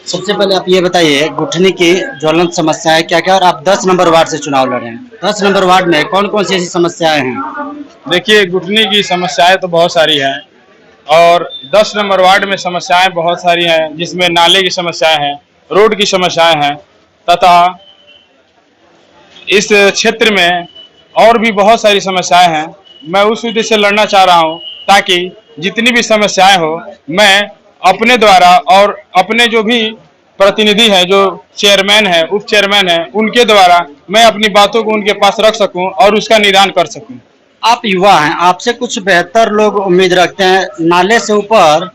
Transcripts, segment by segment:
सबसे पहले आप ये बताइए गुठनी की ज्वलंत समस्याएं क्या क्या और आप 10 नंबर वार्ड से चुनाव लड़ रहे हैं। 10 नंबर वार्ड में कौन कौन सी ऐसी समस्याएं हैं। देखिए, घुटने की समस्याएं तो बहुत सारी हैं और 10 नंबर वार्ड में समस्याएं बहुत सारी हैं, जिसमें नाले की समस्याएं हैं, रोड की समस्याएं हैं तथा इस क्षेत्र में और भी बहुत सारी समस्याएं हैं। मैं उस उद्देश्य से लड़ना चाह रहा हूं ताकि जितनी भी समस्याएं हो मैं अपने द्वारा और अपने जो भी प्रतिनिधि हैं, जो चेयरमैन है, उप चेयरमैन है, उनके द्वारा मैं अपनी बातों को उनके पास रख सकूं और उसका निदान कर सकूं। आप युवा हैं, आपसे कुछ बेहतर लोग उम्मीद रखते हैं। नाले से ऊपर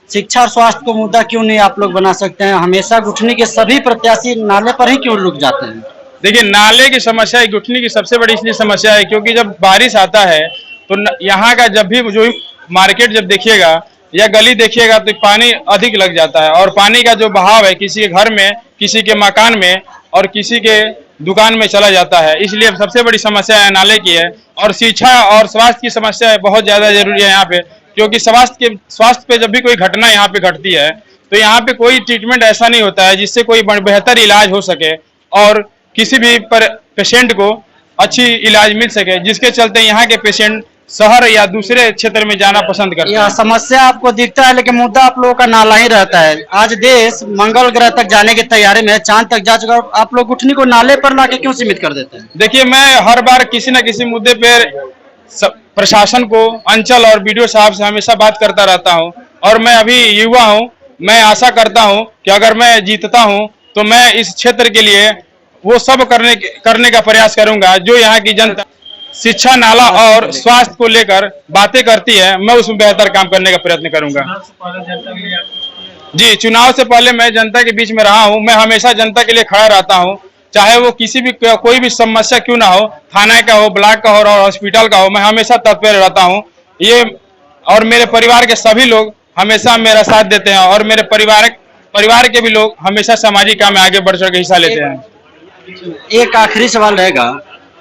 शिक्षा और स्वास्थ्य को मुद्दा क्यों नहीं आप लोग बना सकते हैं। हमेशा गुठनी के सभी प्रत्याशी नाले पर ही क्यों रुक जाते हैं। देखिए, नाले की समस्या गुठनी की सबसे बड़ी इसलिए समस्या है क्योंकि जब बारिश आता है तो यहाँ का जब भी जो मार्केट जब देखिएगा या गली देखिएगा तो पानी अधिक लग जाता है और पानी का जो बहाव है किसी के घर में, किसी के मकान में और किसी के दुकान में चला जाता है। इसलिए सबसे बड़ी समस्या है नाले की है। और शिक्षा और स्वास्थ्य की समस्या है, बहुत ज्यादा जरूरी है यहाँ पे, क्योंकि स्वास्थ्य पे जब भी कोई घटना यहाँ पे घटती है तो यहाँ पे कोई ट्रीटमेंट ऐसा नहीं होता है जिससे कोई बेहतर इलाज हो सके और किसी भी पेशेंट को अच्छी इलाज मिल सके, जिसके चलते यहाँ के पेशेंट शहर या दूसरे क्षेत्र में जाना पसंद करते हैं। यह समस्या आपको दिखता है लेकिन मुद्दा आप लोगों का नाला ही रहता है। आज देश मंगल ग्रह तक जाने की तैयारी में है, चांद तक जा चुका, आप लोग गुठनी को नाले पर लाके क्यों सीमित कर देते हैं। देखिए, मैं हर बार किसी न किसी मुद्दे पर प्रशासन को, अंचल और बीडीओ साहब से हमेशा बात करता रहता हूं और मैं अभी युवा हूं। मैं आशा करता हूं कि अगर मैं जीतता हूं तो मैं इस क्षेत्र के लिए वो सब करने का प्रयास करूंगा जो यहाँ की जनता शिक्षा, नाला और स्वास्थ्य को लेकर बातें करती है। मैं उसमें बेहतर काम करने का प्रयत्न करूंगा। जी, चुनाव से पहले मैं जनता के बीच में रहा हूं। मैं हमेशा जनता के लिए खड़ा रहता हूं, चाहे वो कोई भी समस्या क्यों ना हो, थाना का हो, ब्लॉक का हो और हॉस्पिटल का हो, मैं हमेशा तत्पर रहता हूं। ये और मेरे परिवार के सभी लोग हमेशा मेरा साथ देते हैं और मेरे परिवार के भी लोग हमेशा सामाजिक काम में आगे बढ़ चढ़ के हिस्सा लेते हैं। एक आखिरी सवाल रहेगा,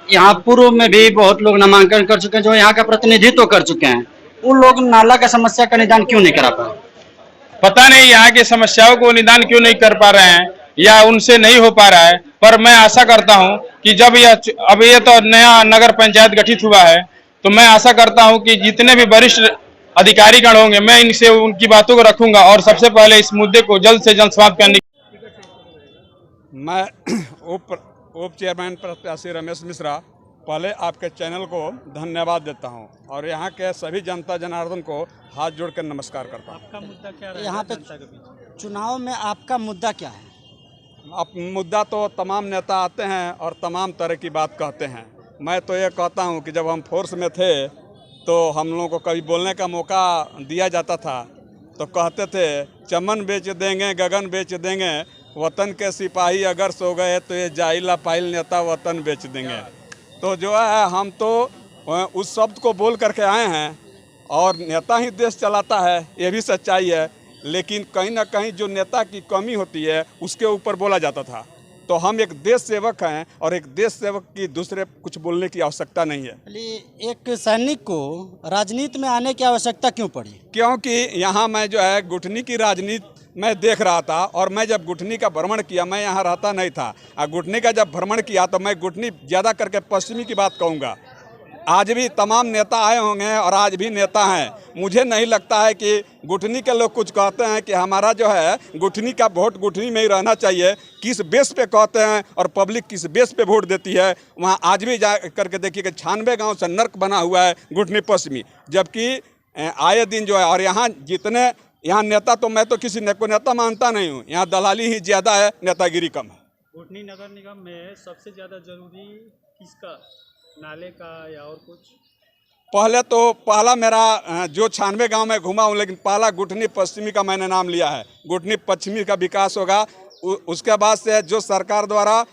यहाँ पूर्व में भी बहुत लोग नामांकन कर चुके हैं जो यहाँ का प्रतिनिधित्व कर चुके हैं, उन लोग नाला का समस्या का निदान क्यों नहीं करा पाए। पता नहीं यहाँ की समस्याओं को निदान क्यों नहीं कर पा रहे हैं या उनसे नहीं हो पा रहा है, पर मैं आशा करता हूँ कि जब अब ये तो नया नगर पंचायत गठित हुआ है तो मैं आशा करता हूँ कि जितने भी वरिष्ठ अधिकारीगण होंगे मैं इनसे उनकी बातों को रखूंगा और सबसे पहले इस मुद्दे को जल्द से जल्द समाप्त करने। मैं उप चेयरमैन प्रत्याशी रमेश मिश्रा पहले आपके चैनल को धन्यवाद देता हूं और यहाँ के सभी जनता जनार्दन को हाथ जोड़कर नमस्कार करता हूं। आपका मुद्दा क्या है यहाँ पे चुनाव में आपका मुद्दा क्या है। अब मुद्दा तो तमाम नेता आते हैं और तमाम तरह की बात कहते हैं। मैं तो ये कहता हूं कि जब हम फोर्स में थे तो हम लोगों को कभी बोलने का मौका दिया जाता था तो कहते थे चमन बेच देंगे, गगन बेच देंगे, वतन के सिपाही अगर सो गए तो ये जाइला पाइल नेता वतन बेच देंगे। तो जो है हम तो उस शब्द को बोल करके आए हैं और नेता ही देश चलाता है, ये भी सच्चाई है। लेकिन कहीं ना कहीं जो नेता की कमी होती है उसके ऊपर बोला जाता था। तो हम एक देश सेवक हैं और एक देश सेवक की दूसरे कुछ बोलने की आवश्यकता नहीं है। एक सैनिक को राजनीति में आने की आवश्यकता क्यों पड़ी। क्योंकि यहाँ मैं जो है गुठनी की राजनीति मैं देख रहा था और मैं जब गुठनी का भ्रमण किया, मैं यहाँ रहता नहीं था, गुठनी का जब भ्रमण किया तो मैं गुठनी ज़्यादा करके पश्चिमी की बात कहूँगा। आज भी तमाम नेता आए होंगे और आज भी नेता हैं। मुझे नहीं लगता है कि गुठनी के लोग कुछ कहते हैं कि हमारा जो है गुठनी का वोट गुठनी में ही रहना चाहिए। किस बेस पे कहते हैं और पब्लिक किस बेस पे वोट देती है, वहाँ आज भी जा करके देखिए कि 96 गाँव से नर्क बना हुआ है गुठनी पश्चिमी। जबकि आए दिन जो है और यहाँ जितने यहाँ नेता, तो मैं तो किसी को नेता मानता नहीं हूँ, यहाँ दलाली ही ज़्यादा है, नेतागिरी कम है। गुठनी नगर निगम में सबसे ज़्यादा जरूरी किसका, नाले का या और कुछ। पहले तो पहला मेरा जो 96 गांव में घूमा हूँ, लेकिन पहला गुठनी पश्चिमी का मैंने नाम लिया है। गुठनी पश्चिमी का विकास होगा, उसके बाद से जो सरकार द्वारा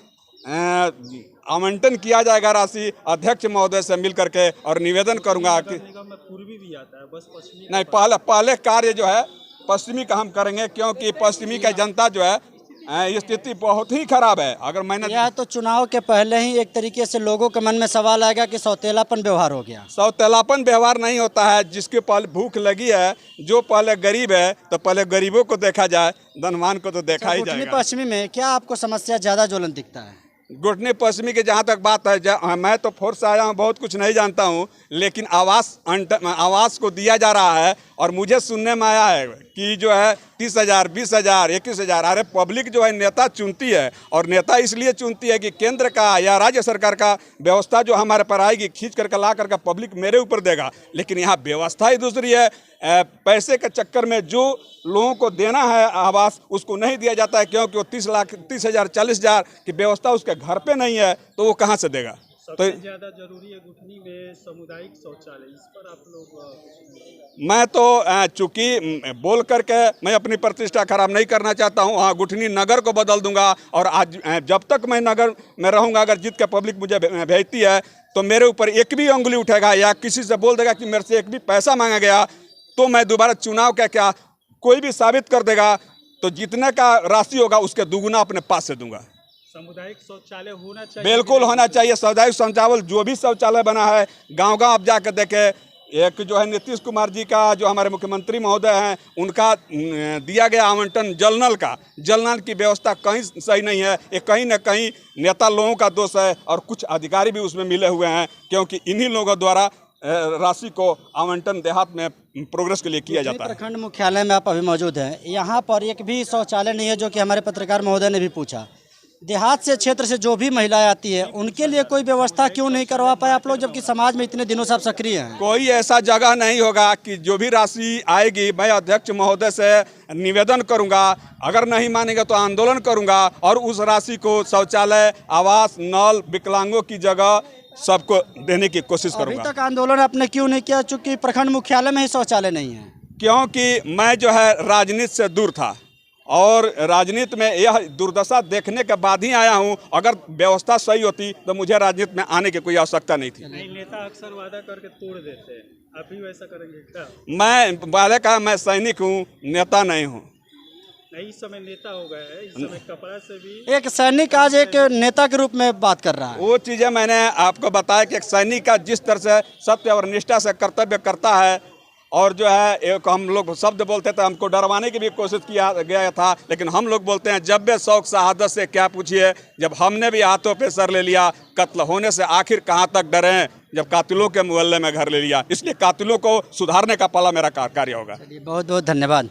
आवंटन किया जाएगा राशि, अध्यक्ष महोदय से मिल करके और निवेदन करूंगा कि पूर्वी भी आता है, बस पश्चिमी नहीं, पहले कार्य जो है पश्चिमी का हम करेंगे, क्योंकि पश्चिमी का जनता जो है स्थिति बहुत ही खराब है। अगर मैंने यह तो चुनाव के पहले ही एक तरीके से लोगों के मन में सवाल आएगा कि सौतेलापन व्यवहार हो गया। सौतेलापन व्यवहार नहीं होता है। जिसके पहले भूख लगी है, जो पहले गरीब है, तो पहले गरीबों को देखा जाए, धनवान को तो देखा ही घुटनी जाएगा। पश्चिमी में क्या आपको समस्या ज्यादा ज्वलंत दिखता है? घुटनी पश्चिमी की जहाँ तक बात है, मैं तो फोर्स से आया हूँ, बहुत कुछ नहीं जानता हूँ, लेकिन आवास को दिया जा रहा है और मुझे सुनने में आया है कि जो है 30,000, 20,000, 21,000। अरे पब्लिक जो है नेता चुनती है, और नेता इसलिए चुनती है कि केंद्र का या राज्य सरकार का व्यवस्था जो हमारे पर आएगी, खींच करके ला करके पब्लिक मेरे ऊपर देगा। लेकिन यहाँ व्यवस्था ही दूसरी है। पैसे के चक्कर में जो लोगों को देना है आवास, उसको नहीं दिया जाता है, क्योंकि वो 30,000, 40,000 की व्यवस्था उसके घर पे नहीं है, तो वो कहाँ से देगा? सबसे ज्यादा जरूरी है घुटनी में सामुदायिक शौचालय, इस पर आप लोग मैं तो चूंकि बोल करके मैं अपनी प्रतिष्ठा खराब नहीं करना चाहता हूँ। हाँ, गुठनी नगर को बदल दूंगा, और आज जब तक मैं नगर में रहूँगा, अगर जीत के पब्लिक मुझे भेजती है, तो मेरे ऊपर एक भी उंगली उठेगा या किसी से बोल देगा कि मेरे से एक भी पैसा मांगा गया, तो मैं दोबारा चुनाव का क्या कोई भी साबित कर देगा, तो जितने का राशि होगा उसके दुगुना अपने पास से दूंगा। सामुदायिक शौचालय होना चाहिए, बिल्कुल होना चाहिए। सामुदायिक शौचालय, जो भी शौचालय बना है गांव-गांव आप जाकर देखें। एक जो है नीतीश कुमार जी का, जो हमारे मुख्यमंत्री महोदय हैं, उनका दिया गया आवंटन जल नल की व्यवस्था कहीं सही नहीं है। ये कहीं ना कहीं नेता लोगों का दोष है, और कुछ अधिकारी भी उसमें मिले हुए हैं, क्योंकि इन्हीं लोगों द्वारा राशि को आवंटन देहात में प्रोग्रेस के लिए किया जाता है। प्रखंड मुख्यालय में आप अभी मौजूद हैं, यहाँ पर एक भी शौचालय नहीं है, जो कि हमारे पत्रकार महोदय ने भी पूछा। देहात से क्षेत्र से जो भी महिलाएं आती है, उनके लिए कोई व्यवस्था क्यों नहीं करवा पाए आप लोग, जबकि समाज में इतने दिनों से आप सक्रिय हैं? कोई ऐसा जगह नहीं होगा कि जो भी राशि आएगी, मैं अध्यक्ष महोदय से निवेदन करूंगा, अगर नहीं मानेंगे तो आंदोलन करूंगा, और उस राशि को शौचालय, आवास, नल, विकलांगों की जगह सबको देने की कोशिश करूंगा। अभी तक आंदोलन आपने क्यों नहीं किया? चूंकि प्रखंड मुख्यालय में ही शौचालय नहीं है। क्योंकि मैं जो है राजनीति से दूर था, और राजनीति में यह दुर्दशा देखने के बाद ही आया हूं। अगर व्यवस्था सही होती तो मुझे राजनीति में आने की कोई आवश्यकता नहीं थी। नहीं, नेता अक्सर वादा करके तोड़ देते हैं, आप भी वैसा करेंगे क्या? मैं वादे का मैं सैनिक हूं, नेता नहीं हूं। नहीं, इस समय नेता हो गए हैं, इस समय कपड़ा से भी एक सैनिक आज एक नेता के रूप में बात कर रहा है। वो चीज़ें मैंने आपको बताया कि एक सैनिक का जिस तरह से सत्य और निष्ठा से कर्तव्य करता है, और जो है एक हम लोग शब्द बोलते थे, हमको डरवाने की भी कोशिश किया गया था, लेकिन हम लोग बोलते हैं जब बे शौक शहादत से क्या पूछिए। जब हमने भी हाथों पे सर ले लिया, कत्ल होने से आखिर कहाँ तक डरें, जब कातिलों के मोहल्ले में घर ले लिया। इसलिए कातिलों को सुधारने का पहला मेरा कार्य होगा। बहुत बहुत धन्यवाद।